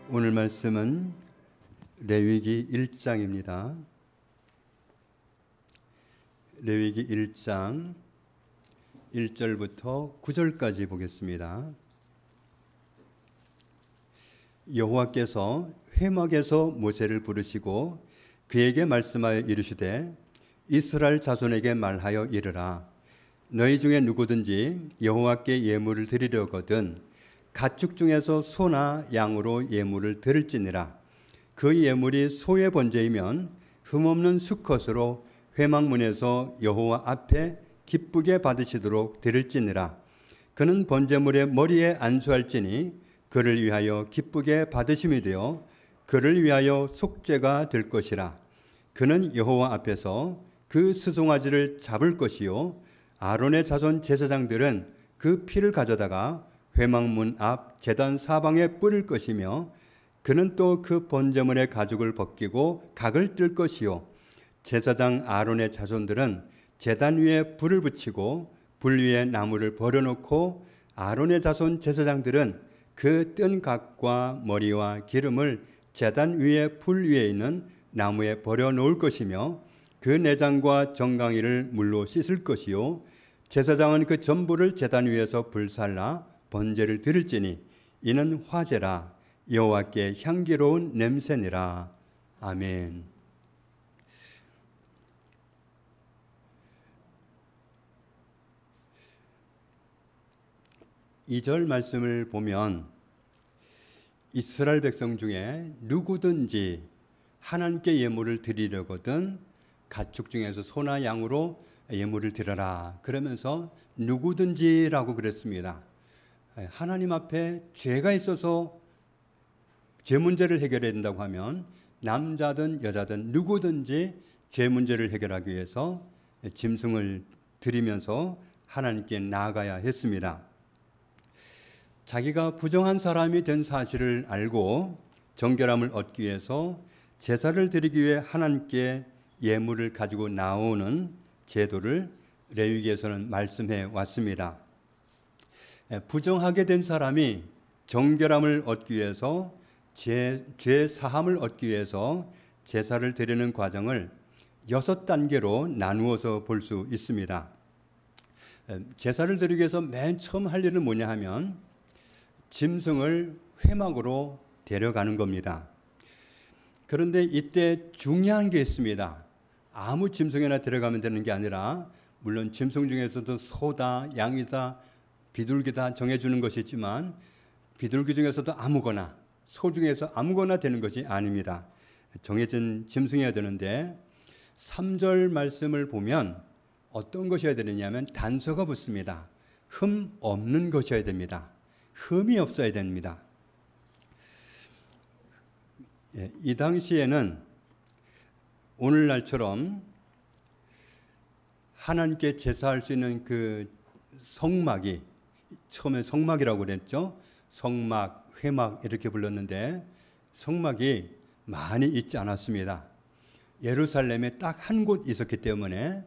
오늘 말씀은 레위기 1장입니다. 레위기 1장 1절부터 9절까지 보겠습니다. 여호와께서 회막에서 모세를 부르시고 그에게 말씀하여 이르시되 이스라엘 자손에게 말하여 이르라. 너희 중에 누구든지 여호와께 예물을 드리려거든 가축 중에서 소나 양으로 예물을 드릴지니라. 그 예물이 소의 번제이면 흠없는 수컷으로 회막문에서 여호와 앞에 기쁘게 받으시도록 드릴지니라. 그는 번제물의 머리에 안수할지니 그를 위하여 기쁘게 받으심이 되어 그를 위하여 속죄가 될 것이라. 그는 여호와 앞에서 그 수송아지를 잡을 것이요 아론의 자손 제사장들은 그 피를 가져다가 회막문 앞 제단 사방에 뿌릴 것이며 그는 또 그 번제물의 가죽을 벗기고 각을 뜰 것이요 제사장 아론의 자손들은 제단 위에 불을 붙이고 불 위에 나무를 버려놓고 아론의 자손 제사장들은 그 뜬 각과 머리와 기름을 제단 위에 불 위에 있는 나무에 버려놓을 것이며 그 내장과 정강이를 물로 씻을 것이요 제사장은 그 전부를 제단 위에서 불살라 번제를 드릴지니 이는 화제라 여호와께 향기로운 냄새니라. 아멘. 이 절 말씀을 보면 이스라엘 백성 중에 누구든지 하나님께 예물을 드리려거든 가축 중에서 소나 양으로 예물을 드려라. 그러면서 누구든지라고 그랬습니다. 하나님 앞에 죄가 있어서 죄 문제를 해결해야 된다고 하면 남자든 여자든 누구든지 죄 문제를 해결하기 위해서 짐승을 드리면서 하나님께 나아가야 했습니다. 자기가 부정한 사람이 된 사실을 알고 정결함을 얻기 위해서 제사를 드리기 위해 하나님께 예물을 가지고 나오는 제도를 레위기에서는 말씀해 왔습니다. 부정하게 된 사람이 정결함을 얻기 위해서 죄 사함을 얻기 위해서 제사를 드리는 과정을 6단계로 나누어서 볼 수 있습니다. 제사를 드리기 위해서 맨 처음 할 일은 뭐냐 하면 짐승을 회막으로 데려가는 겁니다. 그런데 이때 중요한 게 있습니다. 아무 짐승이나 데려가면 되는 게 아니라 물론 짐승 중에서도 소다, 양이다, 비둘기다 정해주는 것이 있지만 비둘기 중에서도 아무거나 소 중에서 아무거나 되는 것이 아닙니다. 정해진 짐승이어야 되는데 3절 말씀을 보면 어떤 것이어야 되느냐면 단서가 붙습니다. 흠 없는 것이어야 됩니다. 흠이 없어야 됩니다. 이 당시에는 오늘날처럼 하나님께 제사할 수 있는 그 성막이 처음에 성막이라고 그랬죠. 성막, 회막 이렇게 불렀는데 성막이 많이 있지 않았습니다. 예루살렘에 딱 한 곳 있었기 때문에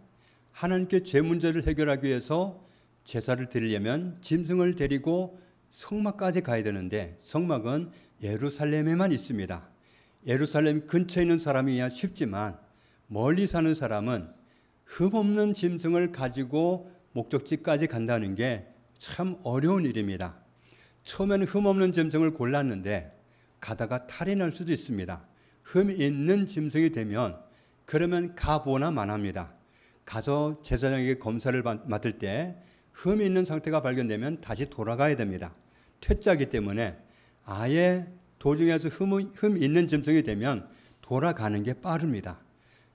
하나님께 죄 문제를 해결하기 위해서 제사를 드리려면 짐승을 데리고 성막까지 가야 되는데 성막은 예루살렘에만 있습니다. 예루살렘 근처에 있는 사람이야 쉽지만 멀리 사는 사람은 흠없는 짐승을 가지고 목적지까지 간다는 게 참 어려운 일입니다. 처음에는 흠없는 짐승을 골랐는데 가다가 탈이 날 수도 있습니다. 흠이 있는 짐승이 되면 그러면 가보나 만합니다. 가서 제사장에게 검사를 맡을 때 흠이 있는 상태가 발견되면 다시 돌아가야 됩니다. 퇴짜기 때문에 아예 도중에서 흠 있는 짐승이 되면 돌아가는 게 빠릅니다.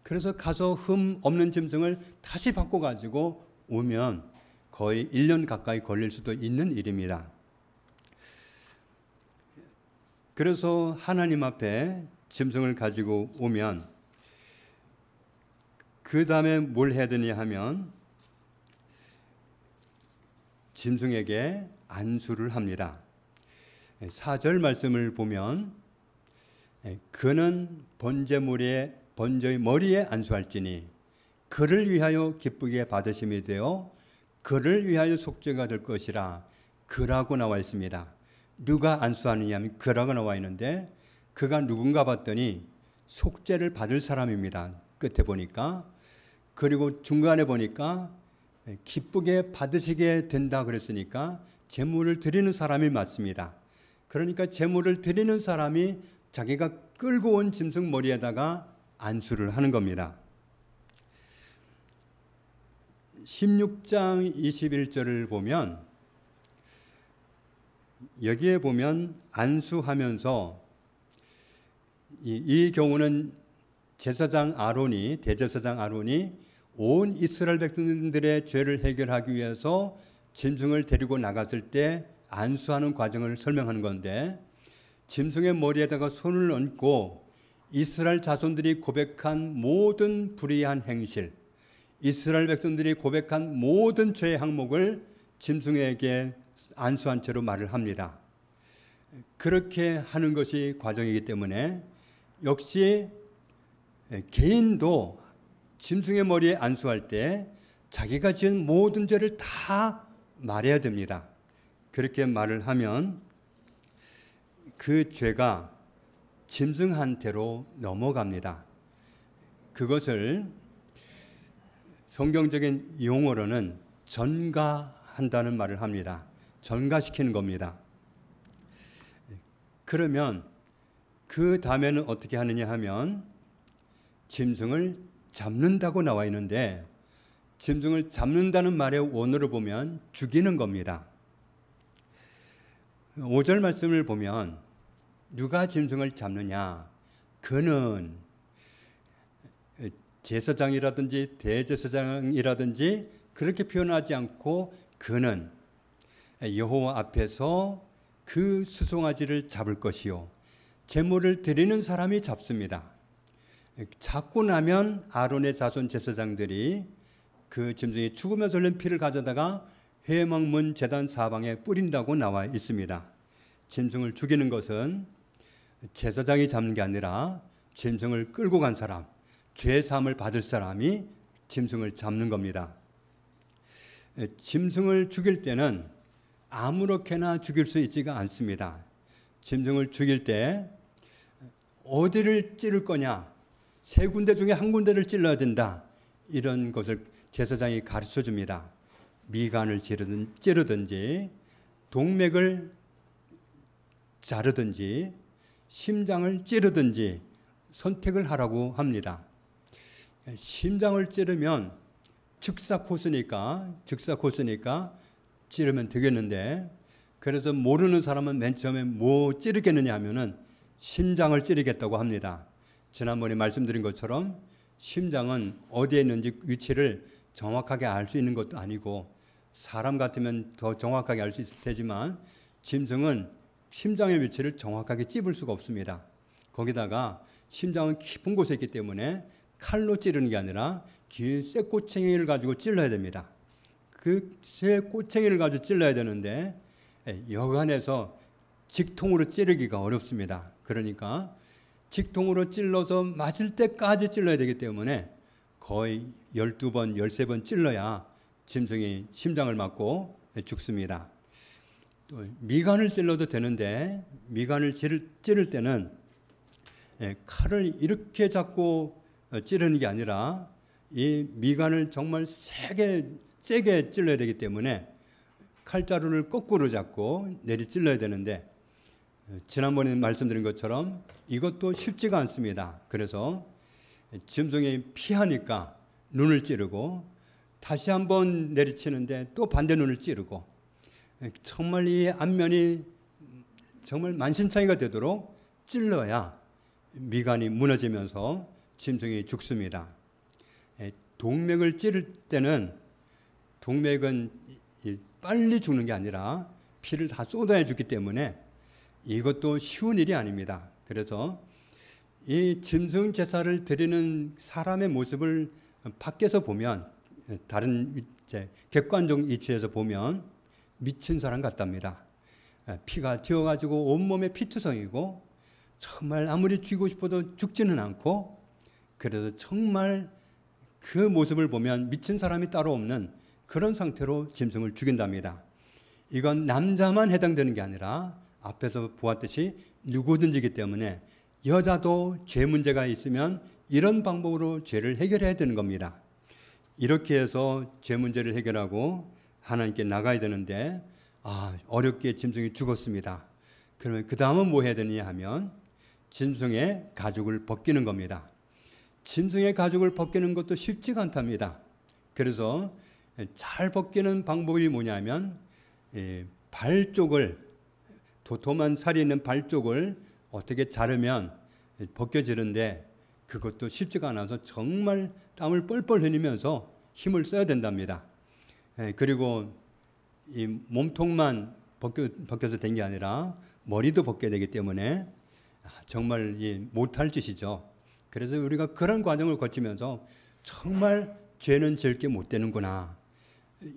그래서 가서 흠 없는 짐승을 다시 바꿔가지고 오면 거의 1년 가까이 걸릴 수도 있는 일입니다. 그래서 하나님 앞에 짐승을 가지고 오면 그 다음에 뭘 해야 되냐 하면 짐승에게 안수를 합니다. 4절 말씀을 보면 그는 번제의 머리에 안수할지니 그를 위하여 기쁘게 받으심이 되어 그를 위하여 속죄가 될 것이라. 그라고 나와 있습니다. 누가 안수하느냐 하면 그라고 나와 있는데 그가 누군가 봤더니 속죄를 받을 사람입니다. 끝에 보니까. 그리고 중간에 보니까 기쁘게 받으시게 된다 그랬으니까 제물을 드리는 사람이 맞습니다. 그러니까 제물을 드리는 사람이 자기가 끌고 온 짐승 머리에다가 안수를 하는 겁니다. 16장 21절을 보면 여기에 보면 안수하면서 이 경우는 제사장 아론이 대제사장 아론이 온 이스라엘 백성들의 죄를 해결하기 위해서 짐승을 데리고 나갔을 때 안수하는 과정을 설명하는 건데 짐승의 머리에다가 손을 얹고 이스라엘 자손들이 고백한 모든 불의한 행실, 이스라엘 백성들이 고백한 모든 죄의 항목을 짐승에게 안수한 채로 말을 합니다. 그렇게 하는 것이 과정이기 때문에 역시 개인도 짐승의 머리에 안수할 때 자기가 지은 모든 죄를 다 말해야 됩니다. 그렇게 말을 하면 그 죄가 짐승한테로 넘어갑니다. 그것을 성경적인 용어로는 전가한다는 말을 합니다. 전가시키는 겁니다. 그러면 그 다음에는 어떻게 하느냐 하면 짐승을 잡는다고 나와 있는데 짐승을 잡는다는 말의 원어를 보면 죽이는 겁니다. 5절 말씀을 보면 누가 짐승을 잡느냐? 그는 제사장이라든지 대제사장이라든지 그렇게 표현하지 않고 그는 여호와 앞에서 그 수송아지를 잡을 것이요 제물을 드리는 사람이 잡습니다. 잡고 나면 아론의 자손 제사장들이 그 짐승이 죽으면서 흘린 피를 가져다가 회막문 제단 사방에 뿌린다고 나와 있습니다. 짐승을 죽이는 것은 제사장이 잡는 게 아니라 짐승을 끌고 간 사람, 죄 사함을 받을 사람이 짐승을 잡는 겁니다. 짐승을 죽일 때는 아무렇게나 죽일 수 있지가 않습니다. 짐승을 죽일 때 어디를 찌를 거냐, 세 군데 중에 한 군데를 찔러야 된다, 이런 것을 제사장이 가르쳐 줍니다. 미간을 찌르든지 동맥을 자르든지 심장을 찌르든지 선택을 하라고 합니다. 심장을 찌르면 즉사코스니까 찌르면 되겠는데, 그래서 모르는 사람은 맨 처음에 뭐 찌르겠느냐 하면은 심장을 찌르겠다고 합니다. 지난번에 말씀드린 것처럼 심장은 어디에 있는지 위치를 정확하게 알 수 있는 것도 아니고, 사람 같으면 더 정확하게 알 수 있을 테지만 짐승은 심장의 위치를 정확하게 찝을 수가 없습니다. 거기다가 심장은 깊은 곳에 있기 때문에 칼로 찌르는 게 아니라 긴 쇠꼬챙이를 가지고 찔러야 됩니다. 그 쇠꼬챙이를 가지고 찔러야 되는데 여간해서 직통으로 찌르기가 어렵습니다. 그러니까 직통으로 찔러서 맞을 때까지 찔러야 되기 때문에 거의 12번, 13번 찔러야 짐승이 심장을 맞고 죽습니다. 또 미간을 찔러도 되는데 미간을 찌를 때는 칼을 이렇게 잡고 찌르는 게 아니라 이 미간을 정말 세게 찔러야 되기 때문에 칼자루를 거꾸로 잡고 내리 찔러야 되는데, 지난번에 말씀드린 것처럼 이것도 쉽지가 않습니다. 그래서 짐승이 피하니까 눈을 찌르고 다시 한번 내리치는데 또 반대 눈을 찌르고, 정말 이 안면이 정말 만신창이가 되도록 찔러야 미간이 무너지면서 짐승이 죽습니다. 동맥을 찌를 때는 동맥은 빨리 죽는 게 아니라 피를 다 쏟아내 주기 때문에 이것도 쉬운 일이 아닙니다. 그래서 이 짐승 제사를 드리는 사람의 모습을 밖에서 보면, 다른 객관적 이치에서 보면 미친 사람 같답니다. 피가 튀어가지고 온몸에 피투성이고 정말 아무리 죽이고 싶어도 죽지는 않고, 그래서 정말 그 모습을 보면 미친 사람이 따로 없는 그런 상태로 짐승을 죽인답니다. 이건 남자만 해당되는 게 아니라 앞에서 보았듯이 누구든지기 때문에 여자도 죄 문제가 있으면 이런 방법으로 죄를 해결해야 되는 겁니다. 이렇게 해서 죄 문제를 해결하고 하나님께 나가야 되는데 어렵게 짐승이 죽었습니다. 그러면 그 다음은 뭐 해야 되느냐 하면 짐승의 가죽을 벗기는 겁니다. 짐승의 가죽을 벗기는 것도 쉽지가 않답니다. 그래서 잘 벗기는 방법이 뭐냐면 발 쪽을, 도톰한 살이 있는 발 쪽을 어떻게 자르면 벗겨지는데 그것도 쉽지가 않아서 정말 땀을 뻘뻘 흘리면서 힘을 써야 된답니다. 그리고 이 몸통만 벗겨서 된 게 아니라 머리도 벗겨야 되기 때문에 정말 못할 짓이죠. 그래서 우리가 그런 과정을 거치면서 정말 죄는 지을 게 못 되는구나,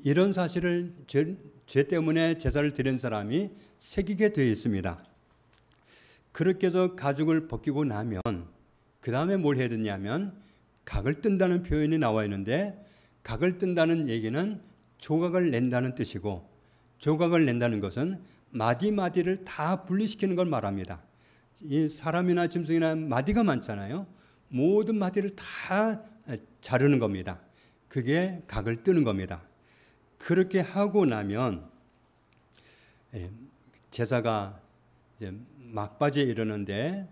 이런 사실을 죄 때문에 제사를 드린 사람이 새기게 되어 있습니다. 그렇게 해서 가죽을 벗기고 나면 그 다음에 뭘 해야 되냐면 각을 뜬다는 표현이 나와 있는데, 각을 뜬다는 얘기는 조각을 낸다는 뜻이고, 조각을 낸다는 것은 마디마디를 다 분리시키는 걸 말합니다. 이 사람이나 짐승이나 마디가 많잖아요. 모든 마디를 다 자르는 겁니다. 그게 각을 뜨는 겁니다. 그렇게 하고 나면 제사가 이제 막바지에 이르는데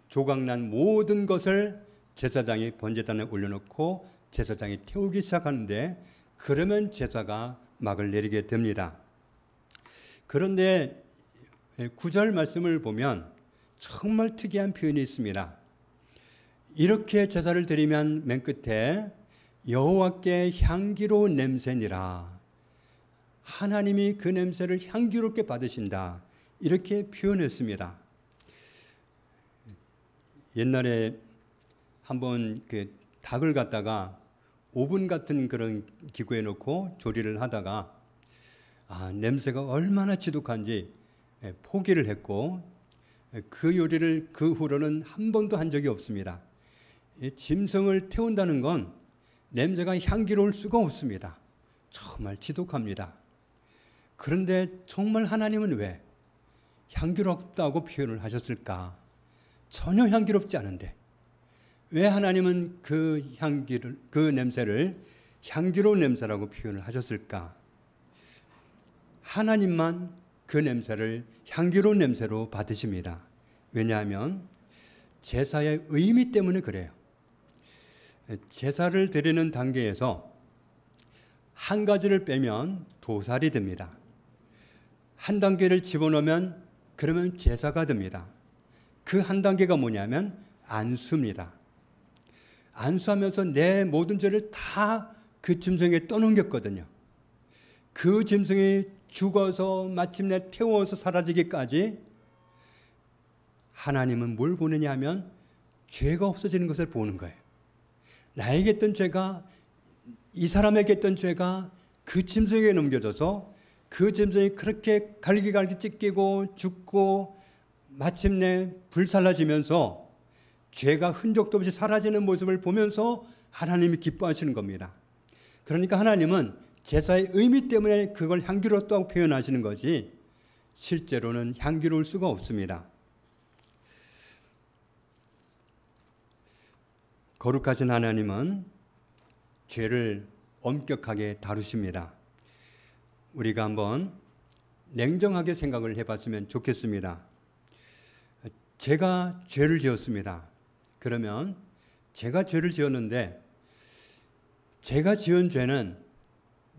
조각난 모든 것을 제사장이 번제단에 올려놓고 제사장이 태우기 시작하는데, 그러면 제사가 막을 내리게 됩니다. 그런데 9절 말씀을 보면 정말 특이한 표현이 있습니다. 이렇게 제사를 드리면 맨 끝에 여호와께 향기로운 냄새니라, 하나님이 그 냄새를 향기롭게 받으신다, 이렇게 표현했습니다. 옛날에 한번 그 닭을 갖다가 오븐 같은 그런 기구에 넣고 조리를 하다가 냄새가 얼마나 지독한지 포기를 했고, 그 요리를 그 후로는 한 번도 한 적이 없습니다. 짐승을 태운다는 건 냄새가 향기로울 수가 없습니다. 정말 지독합니다. 그런데 정말 하나님은 왜 향기롭다고 표현을 하셨을까? 전혀 향기롭지 않은데 왜 하나님은 그 냄새를 향기로운 냄새라고 표현을 하셨을까? 하나님만 그 냄새를 향기로운 냄새로 받으십니다. 왜냐하면 제사의 의미 때문에 그래요. 제사를 드리는 단계에서 한 가지를 빼면 도살이 됩니다. 한 단계를 집어넣으면 그러면 제사가 됩니다. 그 한 단계가 뭐냐면 안수입니다. 안수하면서 내 모든 죄를 다 그 짐승에 떠넘겼거든요. 그 짐승이 죽어서 마침내 태워서 사라지기까지 하나님은 뭘 보느냐 하면 죄가 없어지는 것을 보는 거예요. 나에게 했던 죄가, 이 사람에게 했던 죄가 그 짐승에게 넘겨져서 그 짐승이 그렇게 갈기갈기 찢기고 죽고 마침내 불살라지면서 죄가 흔적도 없이 사라지는 모습을 보면서 하나님이 기뻐하시는 겁니다. 그러니까 하나님은 제사의 의미 때문에 그걸 향기롭다고 표현하시는 거지 실제로는 향기로울 수가 없습니다. 거룩하신 하나님은 죄를 엄격하게 다루십니다. 우리가 한번 냉정하게 생각을 해봤으면 좋겠습니다. 제가 죄를 지었습니다. 그러면 제가 죄를 지었는데 제가 지은 죄는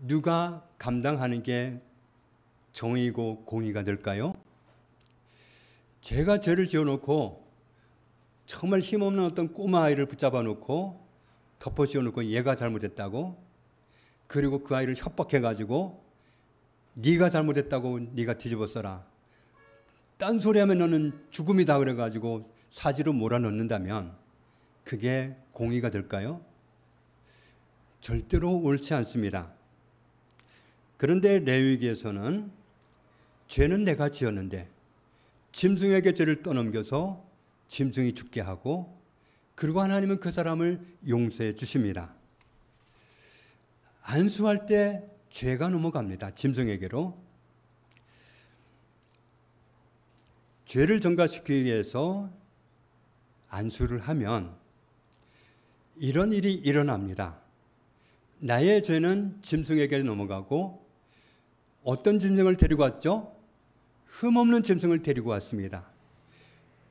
누가 감당하는 게 정의고 공의가 될까요? 제가 죄를 지어놓고 정말 힘없는 어떤 꼬마 아이를 붙잡아 놓고 덮어 씌워놓고 얘가 잘못했다고, 그리고 그 아이를 협박해가지고 네가 잘못했다고 네가 뒤집어 써라, 딴소리하면 너는 죽음이다 그래가지고 사지로 몰아넣는다면 그게 공의가 될까요? 절대로 옳지 않습니다. 그런데 레위기에서는 죄는 내가 지었는데 짐승에게 죄를 떠넘겨서 짐승이 죽게 하고, 그리고 하나님은 그 사람을 용서해 주십니다. 안수할 때 죄가 넘어갑니다. 짐승에게로. 죄를 전가시키기 위해서 안수를 하면 이런 일이 일어납니다. 나의 죄는 짐승에게 넘어가고 어떤 짐승을 데리고 왔죠? 흠없는 짐승을 데리고 왔습니다.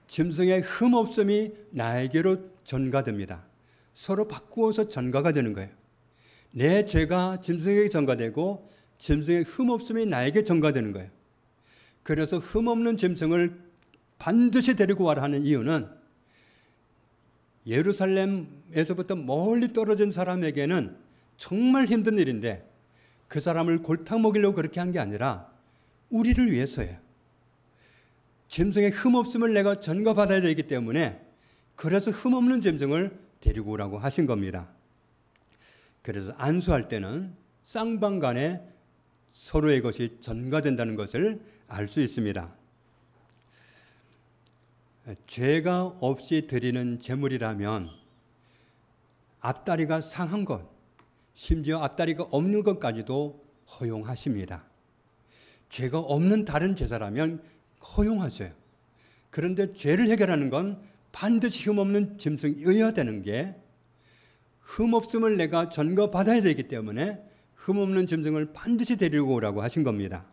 짐승의 흠없음이 나에게로 전가됩니다. 서로 바꾸어서 전가가 되는 거예요. 내 죄가 짐승에게 전가되고 짐승의 흠없음이 나에게 전가되는 거예요. 그래서 흠없는 짐승을 반드시 데리고 와라 하는 이유는 예루살렘에서부터 멀리 떨어진 사람에게는 정말 힘든 일인데 그 사람을 골탕 먹이려고 그렇게 한 게 아니라 우리를 위해서예요. 짐승의 흠없음을 내가 전가받아야 되기 때문에 그래서 흠없는 짐승을 데리고 오라고 하신 겁니다. 그래서 안수할 때는 쌍방간에 서로의 것이 전가된다는 것을 알 수 있습니다. 죄가 없이 드리는 제물이라면 앞다리가 상한 것, 심지어 앞다리가 없는 것까지도 허용하십니다. 죄가 없는 다른 제사라면 허용하세요. 그런데 죄를 해결하는 건 반드시 흠없는 짐승이어야 되는 게 흠없음을 내가 전가받아야 되기 때문에 흠없는 짐승을 반드시 데리고 오라고 하신 겁니다.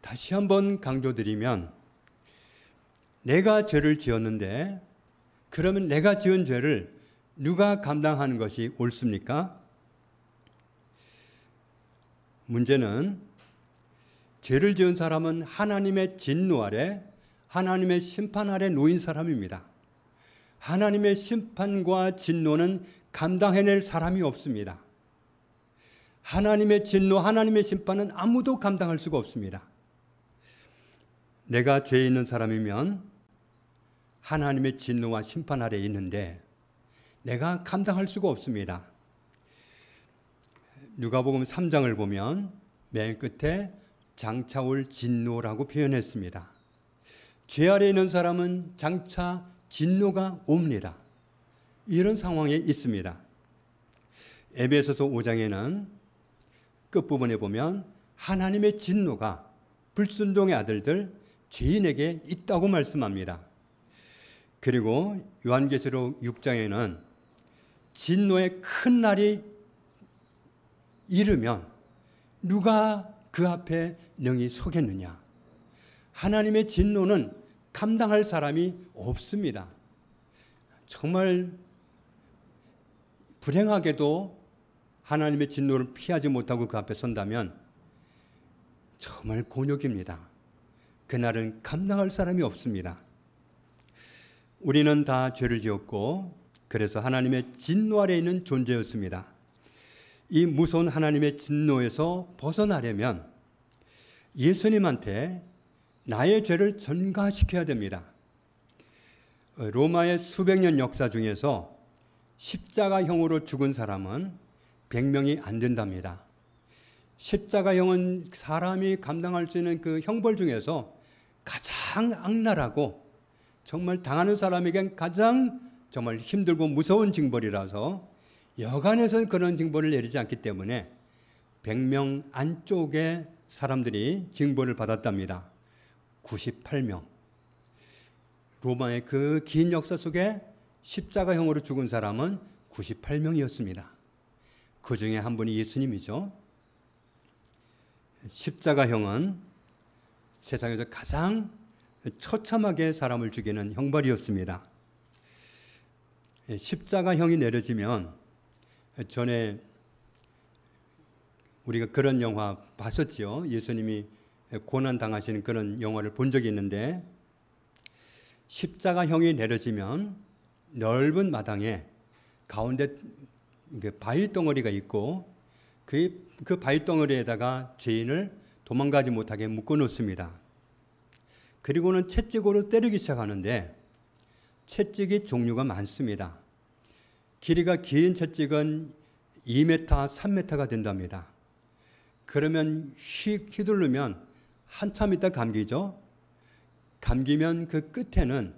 다시 한번 강조드리면 내가 죄를 지었는데 그러면 내가 지은 죄를 누가 감당하는 것이 옳습니까? 문제는 죄를 지은 사람은 하나님의 진노 아래, 하나님의 심판 아래 놓인 사람입니다. 하나님의 심판과 진노는 감당해낼 사람이 없습니다. 하나님의 진노, 하나님의 심판은 아무도 감당할 수가 없습니다. 내가 죄 있는 사람이면 하나님의 진노와 심판 아래 있는데 내가 감당할 수가 없습니다. 누가복음 3장을 보면 맨 끝에 장차 올 진노라고 표현했습니다. 죄 아래 있는 사람은 장차 진노가 옵니다. 이런 상황에 있습니다. 에베소서 5장에는 끝부분에 보면 하나님의 진노가 불순종의 아들들 죄인에게 있다고 말씀합니다. 그리고 요한계시록 6장에는 진노의 큰 날이 이르면 누가 그 앞에 능히 서겠느냐. 하나님의 진노는 감당할 사람이 없습니다. 정말 불행하게도 하나님의 진노를 피하지 못하고 그 앞에 선다면 정말 곤욕입니다. 그날은 감당할 사람이 없습니다. 우리는 다 죄를 지었고 그래서 하나님의 진노 아래 있는 존재였습니다. 이 무서운 하나님의 진노에서 벗어나려면 예수님한테 나의 죄를 전가시켜야 됩니다. 로마의 수백 년 역사 중에서 십자가형으로 죽은 사람은 100명이 안 된답니다. 십자가형은 사람이 감당할 수 있는 그 형벌 중에서 가장 악랄하고 정말 당하는 사람에겐 가장 정말 힘들고 무서운 징벌이라서 여간에서는 그런 징벌을 내리지 않기 때문에 100명 안쪽에 사람들이 징벌을 받았답니다. 98명. 로마의 그 긴 역사 속에 십자가형으로 죽은 사람은 98명이었습니다. 그 중에 한 분이 예수님이죠. 십자가형은 세상에서 가장 처참하게 사람을 죽이는 형벌이었습니다. 십자가형이 내려지면 전에 우리가 그런 영화 봤었죠. 예수님이 고난 당하시는 그런 영화를 본 적이 있는데 십자가형이 내려지면 넓은 마당에 가운데 바위 덩어리가 있고 그 바위 덩어리에다가 죄인을 도망가지 못하게 묶어 놓습니다. 그리고는 채찍으로 때리기 시작하는데 채찍이 종류가 많습니다. 길이가 긴 채찍은 2m, 3m가 된답니다. 그러면 휘두르면 한참 있다 감기죠. 감기면 그 끝에는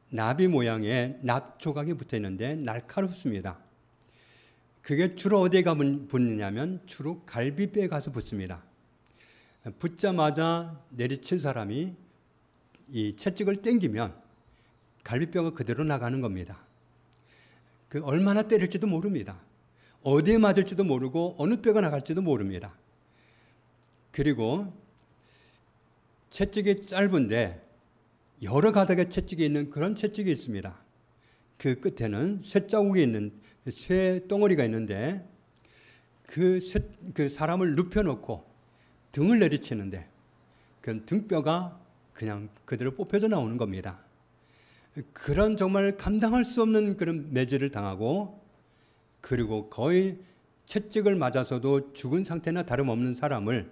나비 모양의 납조각이 붙어 있는데 날카롭습니다. 그게 주로 어디에 붙느냐면 주로 갈비뼈에 가서 붙습니다. 붙자마자 내리친 사람이 이 채찍을 당기면 갈비뼈가 그대로 나가는 겁니다. 그 얼마나 때릴지도 모릅니다. 어디에 맞을지도 모르고 어느 뼈가 나갈지도 모릅니다. 그리고 채찍이 짧은데 여러 가닥의 채찍이 있는 그런 채찍이 있습니다. 그 끝에는 쇠자국이 있는 쇠 덩어리가 있는데 그 사람을 눕혀놓고 등을 내리치는데 그 등뼈가 그냥 그대로 뽑혀져 나오는 겁니다. 그런 정말 감당할 수 없는 그런 매질을 당하고 그리고 거의 채찍을 맞아서도 죽은 상태나 다름없는 사람을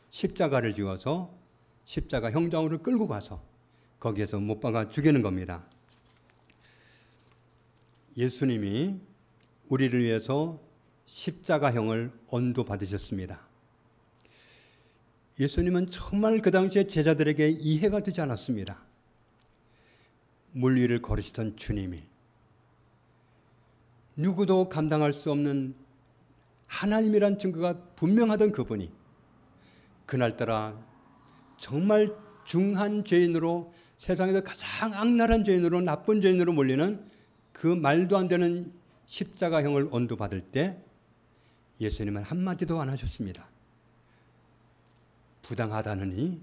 십자가를 지어서 십자가 형장으로 끌고 가서 거기에서 못 박아 죽이는 겁니다. 예수님이 우리를 위해서 십자가형을 언도받으셨습니다. 예수님은 정말 그 당시에 제자들에게 이해가 되지 않았습니다. 물 위를 걸으시던 주님이 누구도 감당할 수 없는 하나님이란 증거가 분명하던 그분이 그날따라 정말 중한 죄인으로 세상에서 가장 악랄한 죄인으로 나쁜 죄인으로 몰리는 그 말도 안 되는 십자가형을 언도받을 때 예수님은 한마디도 안 하셨습니다. 부당하다느니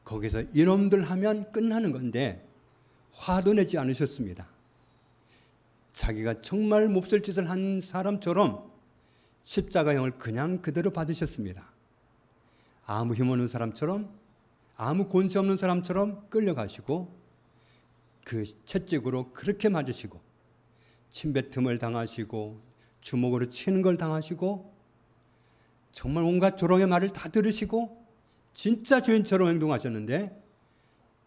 거기서 이놈들 하면 끝나는 건데 화도 내지 않으셨습니다. 자기가 정말 몹쓸 짓을 한 사람처럼 십자가형을 그냥 그대로 받으셨습니다. 아무 힘없는 사람처럼 아무 권세 없는 사람처럼 끌려가시고 그 채찍으로 그렇게 맞으시고 침뱉음을 당하시고 주먹으로 치는 걸 당하시고 정말 온갖 조롱의 말을 다 들으시고 진짜 죄인처럼 행동하셨는데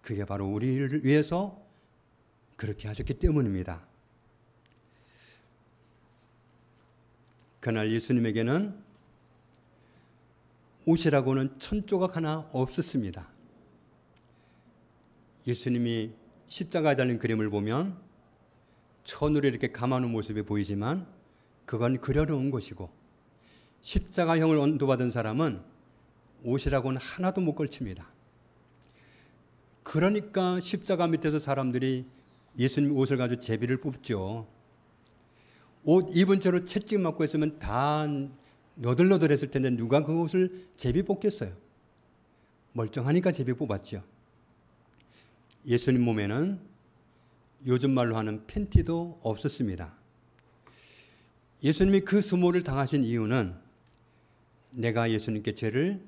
그게 바로 우리를 위해서 그렇게 하셨기 때문입니다. 그날 예수님에게는 옷이라고는 천조각 하나 없었습니다. 예수님이 십자가에 달린 그림을 보면 천으로 이렇게 감아놓은 모습이 보이지만 그건 그려놓은 것이고 십자가형을 언도받은 사람은 옷이라고는 하나도 못 걸칩니다. 그러니까 십자가 밑에서 사람들이 예수님 옷을 가지고 제비를 뽑죠. 옷 입은 채로 채찍 맞고 있으면 다 너덜너덜했을 텐데 누가 그 옷을 제비 뽑겠어요? 멀쩡하니까 제비 뽑았죠. 예수님 몸에는 요즘 말로 하는 팬티도 없었습니다. 예수님이 그 수모를 당하신 이유는 내가 예수님께 죄를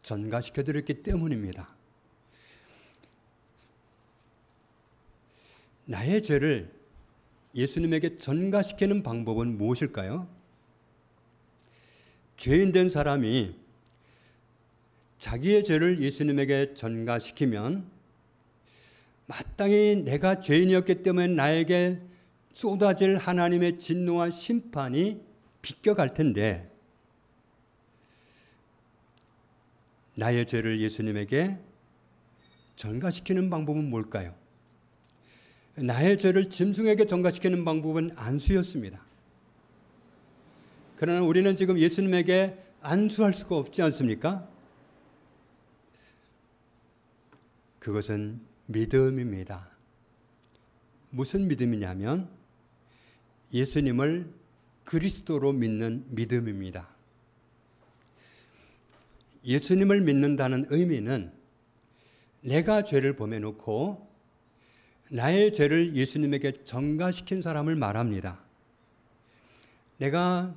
전가시켜 드렸기 때문입니다. 나의 죄를 예수님에게 전가시키는 방법은 무엇일까요? 죄인 된 사람이 자기의 죄를 예수님에게 전가시키면 마땅히 내가 죄인이었기 때문에 나에게 쏟아질 하나님의 진노와 심판이 비껴갈 텐데 나의 죄를 예수님에게 전가시키는 방법은 뭘까요? 나의 죄를 짐승에게 전가시키는 방법은 안수였습니다. 그러나 우리는 지금 예수님에게 안수할 수가 없지 않습니까? 그것은 믿음입니다. 무슨 믿음이냐면 예수님을 그리스도로 믿는 믿음입니다. 예수님을 믿는다는 의미는 내가 죄를 범해놓고 나의 죄를 예수님에게 전가시킨 사람을 말합니다. 내가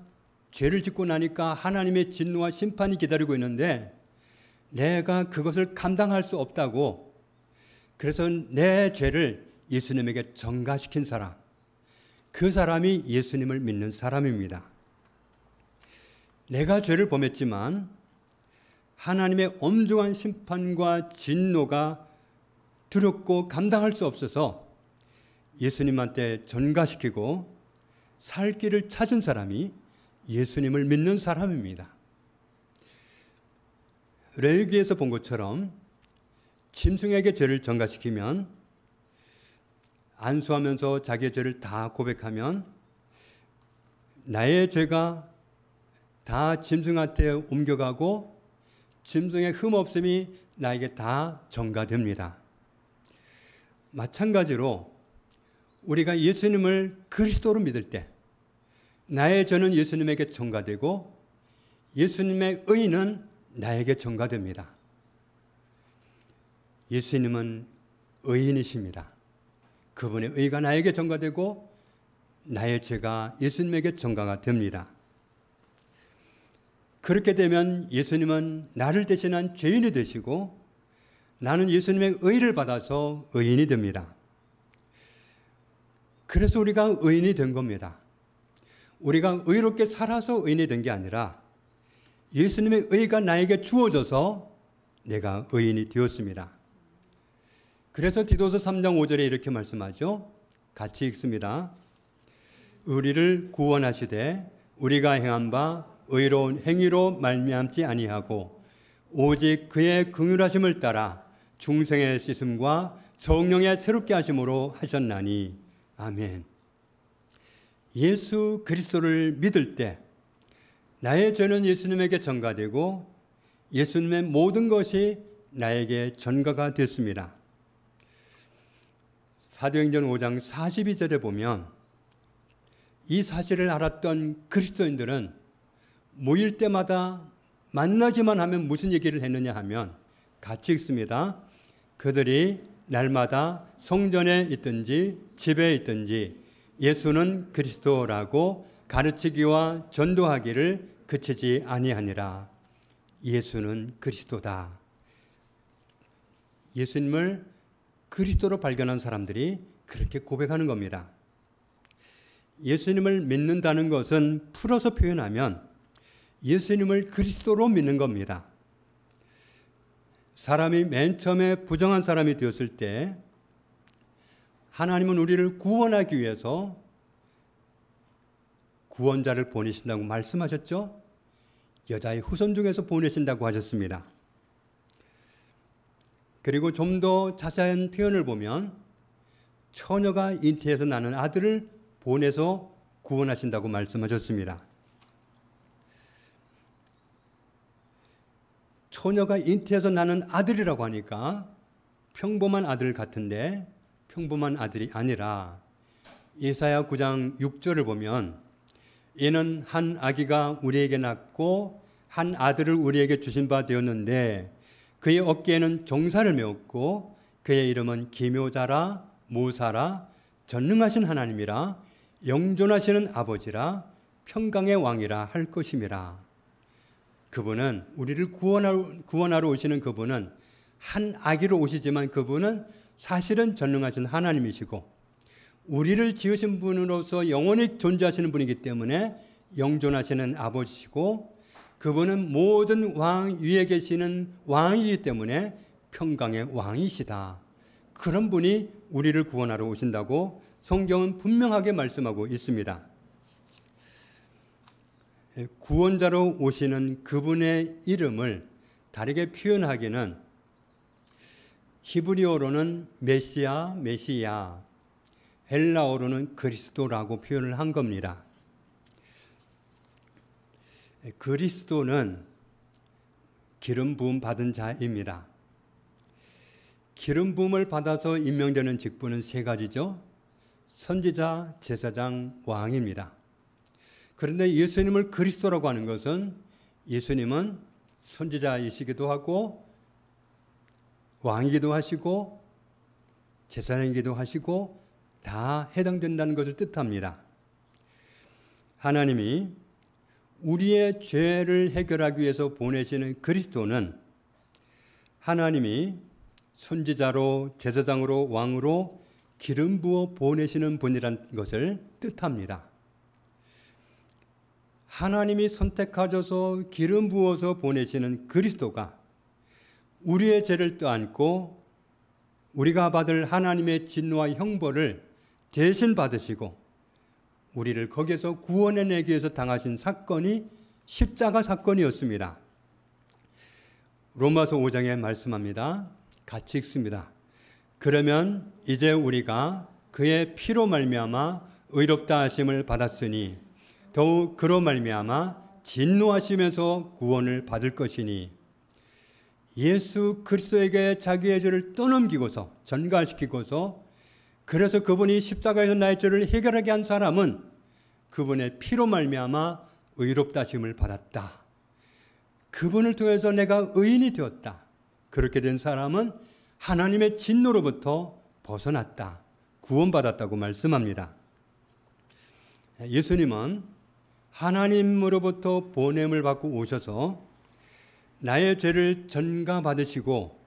죄를 짓고 나니까 하나님의 진노와 심판이 기다리고 있는데 내가 그것을 감당할 수 없다고 그래서 내 죄를 예수님에게 전가시킨 사람, 그 사람이 예수님을 믿는 사람입니다. 내가 죄를 범했지만 하나님의 엄중한 심판과 진노가 두렵고 감당할 수 없어서 예수님한테 전가시키고 살 길을 찾은 사람이 예수님을 믿는 사람입니다. 레위기에서 본 것처럼 짐승에게 죄를 전가시키면 안수하면서 자기의 죄를 다 고백하면 나의 죄가 다 짐승한테 옮겨가고 짐승의 흠없음이 나에게 다 전가됩니다. 마찬가지로 우리가 예수님을 그리스도로 믿을 때 나의 죄는 예수님에게 전가되고 예수님의 의는 나에게 전가됩니다. 예수님은 의인이십니다. 그분의 의가 나에게 전가되고 나의 죄가 예수님에게 전가가 됩니다. 그렇게 되면 예수님은 나를 대신한 죄인이 되시고 나는 예수님의 의를 받아서 의인이 됩니다. 그래서 우리가 의인이 된 겁니다. 우리가 의롭게 살아서 의인이 된 게 아니라 예수님의 의가 나에게 주어져서 내가 의인이 되었습니다. 그래서 디도서 3장 5절에 이렇게 말씀하죠. 같이 읽습니다. 우리를 구원하시되 우리가 행한 바 의로운 행위로 말미암지 아니하고 오직 그의 긍휼하심을 따라 중생의 씻음과 성령의 새롭게 하심으로 하셨나니. 아멘. 예수 그리스도를 믿을 때 나의 죄는 예수님에게 전가되고 예수님의 모든 것이 나에게 전가가 됐습니다. 사도행전 5장 42절에 보면 이 사실을 알았던 그리스도인들은 모일 때마다 만나기만 하면 무슨 얘기를 했느냐 하면 같이 읽습니다. 그들이 날마다 성전에 있든지 집에 있든지 예수는 그리스도라고 가르치기와 전도하기를 그치지 아니하니라. 예수는 그리스도다. 예수님을 그리스도로 발견한 사람들이 그렇게 고백하는 겁니다. 예수님을 믿는다는 것은 풀어서 표현하면 예수님을 그리스도로 믿는 겁니다. 사람이 맨 처음에 부정한 사람이 되었을 때 하나님은 우리를 구원하기 위해서 구원자를 보내신다고 말씀하셨죠? 여자의 후손 중에서 보내신다고 하셨습니다. 그리고 좀 더 자세한 표현을 보면 처녀가 잉태해서 나는 아들을 보내서 구원하신다고 말씀하셨습니다. 처녀가 잉태해서 나는 아들이라고 하니까 평범한 아들 같은데 평범한 아들이 아니라 예사야 9장 6절을 보면 이는 한 아기가 우리에게 낳고 한 아들을 우리에게 주신 바 되었는데 그의 어깨에는 종살을 메었고 그의 이름은 기묘자라 모사라 전능하신 하나님이라 영존하시는 아버지라 평강의 왕이라 할 것임이라. 그분은 우리를 구원하러 오시는 그분은 한 아기로 오시지만 그분은 사실은 전능하신 하나님이시고 우리를 지으신 분으로서 영원히 존재하시는 분이기 때문에 영존하시는 아버지시고 그분은 모든 왕 위에 계시는 왕이기 때문에 평강의 왕이시다. 그런 분이 우리를 구원하러 오신다고 성경은 분명하게 말씀하고 있습니다. 구원자로 오시는 그분의 이름을 다르게 표현하기는 히브리어로는 메시아, 메시야, 헬라어로는 그리스도라고 표현을 한 겁니다. 그리스도는 기름 부음 받은 자입니다. 기름 부음을 받아서 임명되는 직분은 세 가지죠. 선지자, 제사장, 왕입니다. 그런데 예수님을 그리스도라고 하는 것은 예수님은 선지자이시기도 하고 왕이기도 하시고 제사장이기도 하시고 다 해당된다는 것을 뜻합니다. 하나님이 우리의 죄를 해결하기 위해서 보내시는 그리스도는 하나님이 선지자로 제사장으로 왕으로 기름 부어 보내시는 분이라는 것을 뜻합니다. 하나님이 선택하셔서 기름 부어서 보내시는 그리스도가 우리의 죄를 떠안고 우리가 받을 하나님의 진노와 형벌을 대신 받으시고 우리를 거기에서 구원해내기 위해서 당하신 사건이 십자가 사건이었습니다. 로마서 5장에 말씀합니다. 같이 읽습니다. 그러면 이제 우리가 그의 피로 말미암아 의롭다 하심을 받았으니 더욱 그로 말미암아 진노하심에서 구원을 받을 것이니. 예수 그리스도에게 자기의 죄를 떠넘기고서 전가시키고서 그래서 그분이 십자가에서 나의 죄를 해결하게 한 사람은 그분의 피로 말미암아 의롭다 하심을 받았다. 그분을 통해서 내가 의인이 되었다. 그렇게 된 사람은 하나님의 진노로부터 벗어났다. 구원받았다고 말씀합니다. 예수님은 하나님으로부터 보냄을 받고 오셔서 나의 죄를 전가받으시고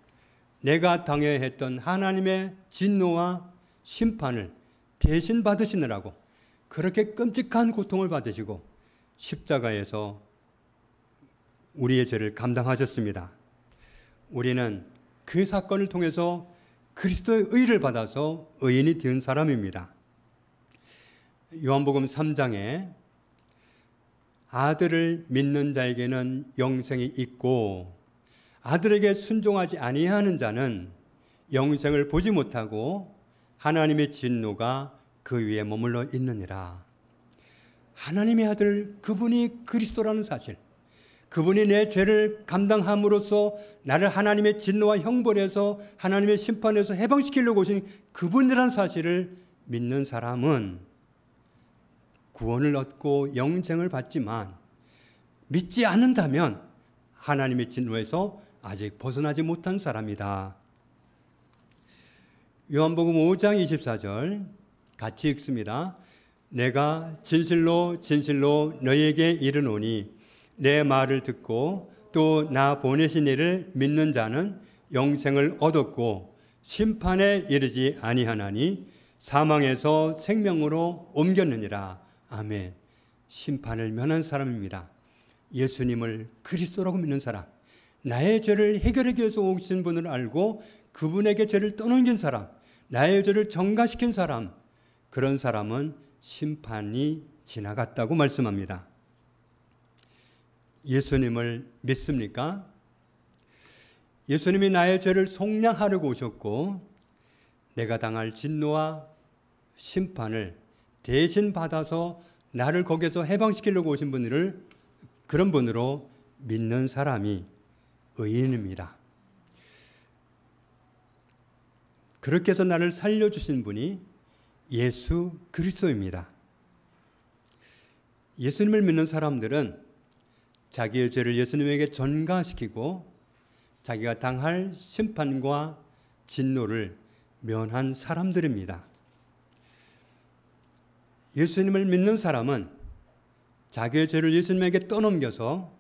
내가 당해야 했던 하나님의 진노와 심판을 대신 받으시느라고 그렇게 끔찍한 고통을 받으시고 십자가에서 우리의 죄를 감당하셨습니다. 우리는 그 사건을 통해서 그리스도의 의를 받아서 의인이 된 사람입니다. 요한복음 3장에 아들을 믿는 자에게는 영생이 있고 아들에게 순종하지 아니하는 자는 영생을 보지 못하고 하나님의 진노가 그 위에 머물러 있느니라. 하나님의 아들 그분이 그리스도라는 사실, 그분이 내 죄를 감당함으로써 나를 하나님의 진노와 형벌에서 하나님의 심판에서 해방시키려고 오신 그분이라는 사실을 믿는 사람은 구원을 얻고 영생을 받지만 믿지 않는다면 하나님의 진노에서 아직 벗어나지 못한 사람이다. 요한복음 5장 24절 같이 읽습니다. 내가 진실로 진실로 너희에게 이르노니 내 말을 듣고 또 나 보내신 이를 믿는 자는 영생을 얻었고 심판에 이르지 아니하나니 사망에서 생명으로 옮겼느니라. 아멘. 심판을 면한 사람입니다. 예수님을 그리스도라고 믿는 사람, 나의 죄를 해결하기 위해서 오신 분을 알고 그분에게 죄를 떠넘긴 사람, 나의 죄를 정가시킨 사람, 그런 사람은 심판이 지나갔다고 말씀합니다. 예수님을 믿습니까? 예수님이 나의 죄를 속량하려고 오셨고 내가 당할 진노와 심판을 대신 받아서 나를 거기에서 해방시키려고 오신 분을 그런 분으로 믿는 사람이 의인입니다. 그렇게 해서 나를 살려주신 분이 예수 그리스도입니다. 예수님을 믿는 사람들은 자기의 죄를 예수님에게 전가시키고 자기가 당할 심판과 진노를 면한 사람들입니다. 예수님을 믿는 사람은 자기의 죄를 예수님에게 떠넘겨서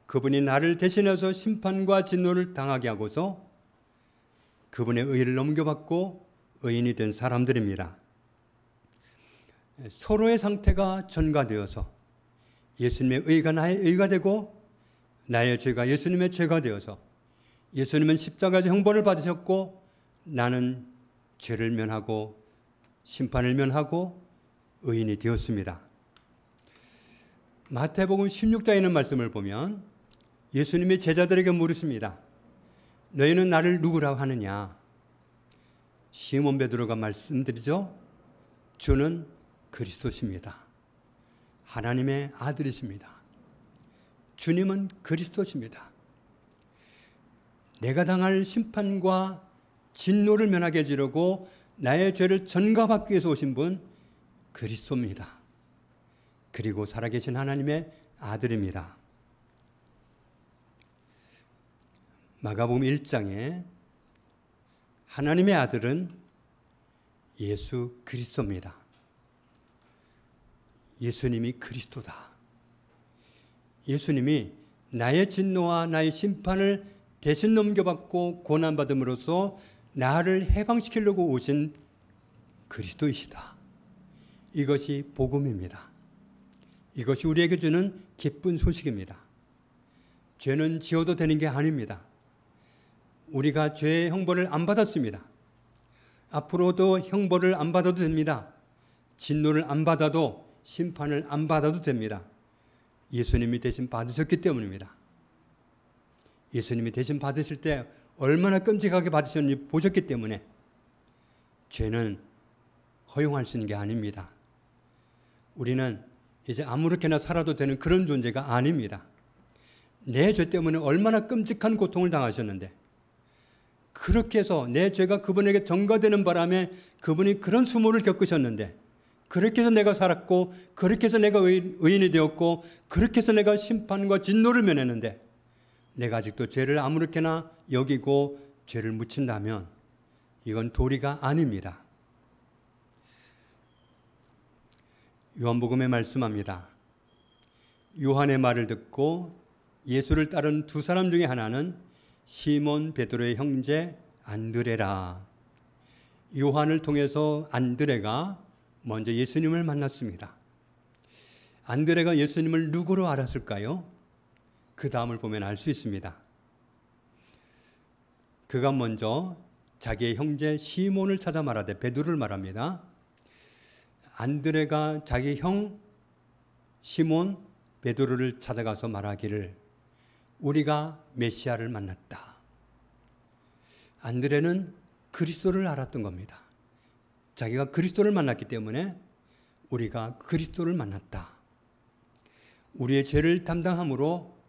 그분이 나를 대신해서 심판과 진노를 당하게 하고서 그분의 의를 넘겨받고 의인이 된 사람들입니다. 서로의 상태가 전가되어서 예수님의 의가 나의 의가 되고 나의 죄가 예수님의 죄가 되어서 예수님은 십자가에서 형벌을 받으셨고 나는 죄를 면하고 심판을 면하고 의인이 되었습니다. 마태복음 16장에 있는 말씀을 보면 예수님이 제자들에게 물으십니다. 너희는 나를 누구라고 하느냐? 시몬 베드로가 말씀드리죠. 주는 그리스도십니다. 하나님의 아들이십니다. 주님은 그리스도십니다. 내가 당할 심판과 진노를 면하게 해주려고 나의 죄를 전가받기 위해서 오신 분 그리스도입니다. 그리고 살아계신 하나님의 아들입니다. 마가복음 1장에 하나님의 아들은 예수 그리스도입니다. 예수님이 그리스도다. 예수님이 나의 진노와 나의 심판을 대신 넘겨받고 고난받음으로써 나를 해방시키려고 오신 그리스도이시다. 이것이 복음입니다. 이것이 우리에게 주는 기쁜 소식입니다. 죄는 지어도 되는 게 아닙니다. 우리가 죄의 형벌을 안 받았습니다. 앞으로도 형벌을 안 받아도 됩니다. 진노를 안 받아도 심판을 안 받아도 됩니다. 예수님이 대신 받으셨기 때문입니다. 예수님이 대신 받으실 때 얼마나 끔찍하게 받으셨는지 보셨기 때문에 죄는 허용할 수 있는 게 아닙니다. 우리는 이제 아무렇게나 살아도 되는 그런 존재가 아닙니다. 내 죄 때문에 얼마나 끔찍한 고통을 당하셨는데, 그렇게 해서 내 죄가 그분에게 전가되는 바람에 그분이 그런 수모를 겪으셨는데, 그렇게 해서 내가 살았고, 그렇게 해서 내가 의인이 되었고, 그렇게 해서 내가 심판과 진노를 면했는데, 내가 아직도 죄를 아무렇게나 여기고 죄를 묻힌다면 이건 도리가 아닙니다. 요한복음에 말씀합니다. 요한의 말을 듣고 예수를 따른 두 사람 중에 하나는 시몬 베드로의 형제 안드레라. 요한을 통해서 안드레가 먼저 예수님을 만났습니다. 안드레가 예수님을 누구로 알았을까요? 그 다음을 보면 알 수 있습니다. 그가 먼저 자기의 형제 시몬을 찾아 말하되, 베드로를 말합니다. 안드레가 자기 형 시몬 베드로를 찾아가서 말하기를, 우리가 메시아를 만났다. 안드레는 그리스도를 알았던 겁니다. 자기가 그리스도를 만났기 때문에 우리가 그리스도를 만났다. 우리의 죄를 담당함으로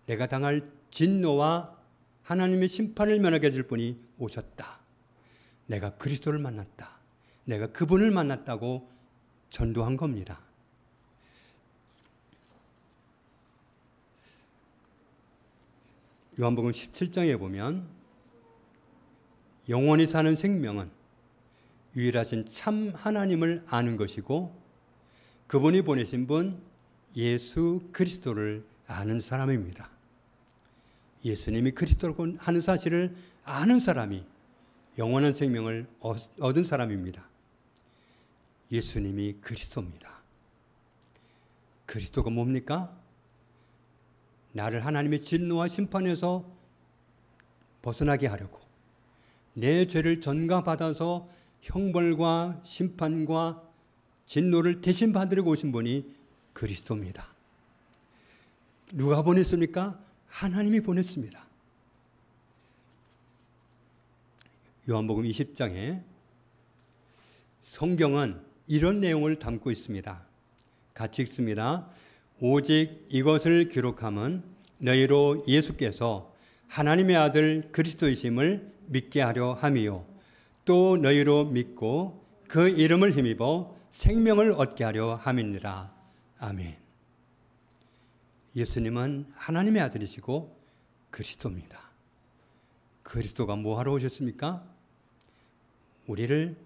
내가 당할 진노와 하나님의 심판을 면하게 해줄 분이 오셨다. 내가 그리스도를 만났다. 내가 그분을 만났다고 전도한 겁니다. 요한복음 17장에 보면 영원히 사는 생명은 유일하신 참 하나님을 아는 것이고 그분이 보내신 분 예수 그리스도를 아는 사람입니다. 예수님이 그리스도라고 하는 사실을 아는 사람이 영원한 생명을 얻은 사람입니다. 예수님이 그리스도입니다. 그리스도가 뭡니까? 나를 하나님의 진노와 심판에서 벗어나게 하려고 내 죄를 전가받아서 형벌과 심판과 진노를 대신 받으려고 오신 분이 그리스도입니다. 누가 보냈습니까? 하나님이 보냈습니다. 요한복음 20장에 성경은 이런 내용을 담고 있습니다. 같이 읽습니다. 오직 이것을 기록함은 너희로 예수께서 하나님의 아들 그리스도이심을 믿게 하려 함이요 또 너희로 믿고 그 이름을 힘입어 생명을 얻게 하려 함이니라. 아멘. 예수님은 하나님의 아들이시고 그리스도입니다. 그리스도가 뭐하러 오셨습니까? 우리를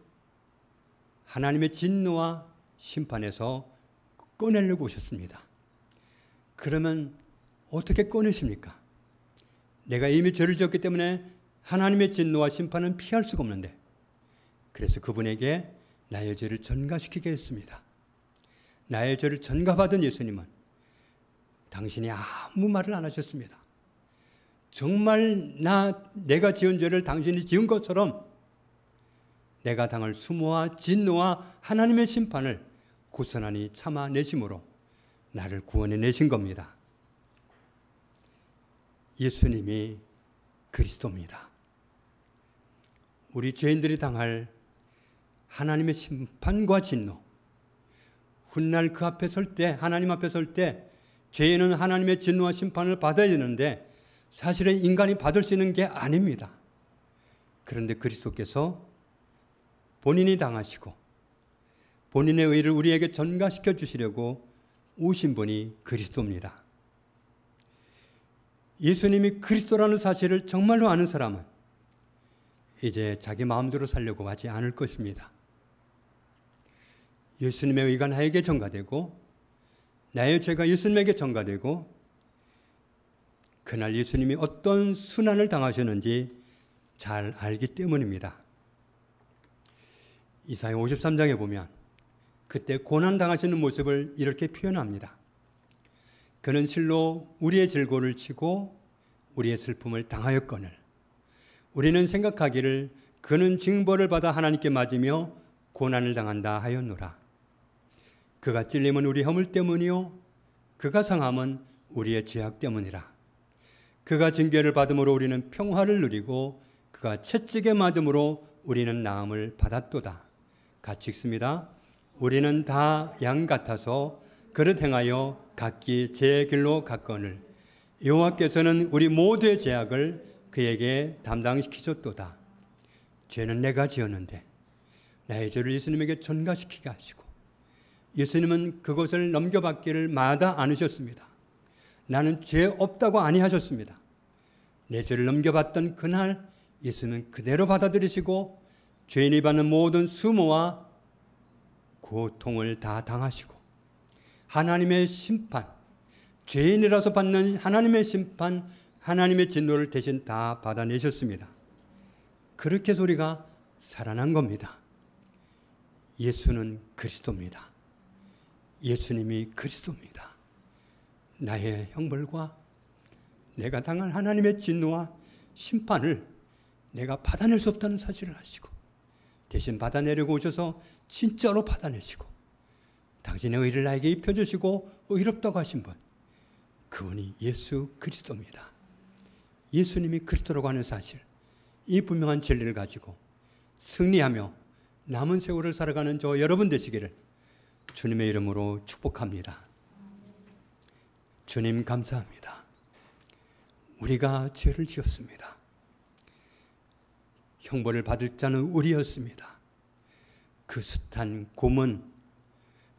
하나님의 진노와 심판에서 꺼내려고 오셨습니다. 그러면 어떻게 꺼내십니까? 내가 이미 죄를 지었기 때문에 하나님의 진노와 심판은 피할 수가 없는데, 그래서 그분에게 나의 죄를 전가시키게 했습니다. 나의 죄를 전가받은 예수님은 당신이 아무 말을 안 하셨습니다. 정말 내가 지은 죄를 당신이 지은 것처럼 내가 당할 수모와 진노와 하나님의 심판을 고스란히 참아내심으로 나를 구원해내신 겁니다. 예수님이 그리스도입니다. 우리 죄인들이 당할 하나님의 심판과 진노, 훗날 그 앞에 설 때, 하나님 앞에 설 때 죄인은 하나님의 진노와 심판을 받아야 되는데 사실은 인간이 받을 수 있는 게 아닙니다. 그런데 그리스도께서 본인이 당하시고 본인의 의를 우리에게 전가시켜 주시려고 오신 분이 그리스도입니다. 예수님이 그리스도라는 사실을 정말로 아는 사람은 이제 자기 마음대로 살려고 하지 않을 것입니다. 예수님의 의가 나에게 전가되고 나의 죄가 예수님에게 전가되고 그날 예수님이 어떤 순환을 당하셨는지 잘 알기 때문입니다. 이사야 53장에 보면 그때 고난당하시는 모습을 이렇게 표현합니다. 그는 실로 우리의 질고를 치고 우리의 슬픔을 당하였거늘 우리는 생각하기를 그는 징벌을 받아 하나님께 맞으며 고난을 당한다 하였노라. 그가 찔림은 우리 허물 때문이요 그가 상함은 우리의 죄악 때문이라. 그가 징계를 받음으로 우리는 평화를 누리고 그가 채찍에 맞음으로 우리는 나음을 받았도다. 같이 읽습니다. 우리는 다 양 같아서 그릇 행하여 각기 제 길로 갔거늘 여호와께서는 우리 모두의 죄악을 그에게 담당시키셨도다. 죄는 내가 지었는데 나의 죄를 예수님에게 전가시키게 하시고 예수님은 그것을 넘겨받기를 마다 않으셨습니다. 나는 죄 없다고 아니하셨습니다. 내 죄를 넘겨받던 그날 예수님은 그대로 받아들이시고 죄인이 받는 모든 수모와 고통을 다 당하시고 하나님의 심판, 죄인이라서 받는 하나님의 심판, 하나님의 진노를 대신 다 받아내셨습니다. 그렇게 해서 우리가 살아난 겁니다. 예수는 그리스도입니다. 예수님이 그리스도입니다. 나의 형벌과 내가 당한 하나님의 진노와 심판을 내가 받아낼 수 없다는 사실을 아시고 대신 받아내려고 오셔서 진짜로 받아내시고 당신의 의를 나에게 입혀주시고 의롭다고 하신 분, 그분이 예수 그리스도입니다. 예수님이 그리스도라고 하는 사실, 이 분명한 진리를 가지고 승리하며 남은 세월을 살아가는 저 여러분 되시기를 주님의 이름으로 축복합니다. 주님 감사합니다. 우리가 죄를 지었습니다. 형벌을 받을 자는 우리였습니다. 그 숱한 고문,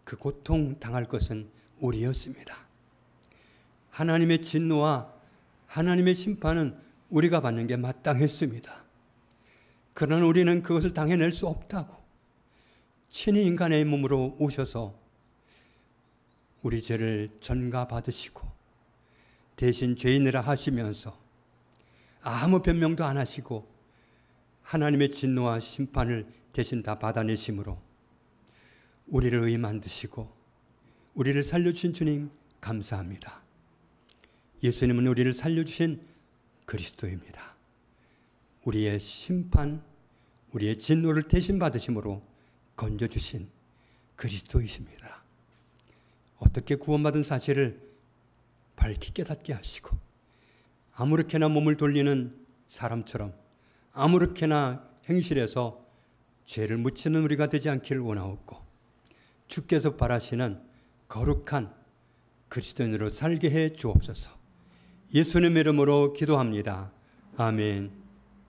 그 고통 당할 것은 우리였습니다. 하나님의 진노와 하나님의 심판은 우리가 받는 게 마땅했습니다. 그러나 우리는 그것을 당해낼 수 없다고 친히 인간의 몸으로 오셔서 우리 죄를 전가받으시고 대신 죄인이라 하시면서 아무 변명도 안 하시고 하나님의 진노와 심판을 대신 다 받아내심으로 우리를 의인 만드시고 우리를 살려주신 주님 감사합니다. 예수님은 우리를 살려주신 그리스도입니다. 우리의 심판, 우리의 진노를 대신 받으심으로 건져주신 그리스도이십니다. 어떻게 구원받은 사실을 밝히 깨닫게 하시고 아무렇게나 몸을 돌리는 사람처럼 아무렇게나 행실해서 죄를 묻히는 우리가 되지 않기를 원하옵고 주께서 바라시는 거룩한 그리스도인으로 살게 해 주옵소서. 예수님의 이름으로 기도합니다. 아멘.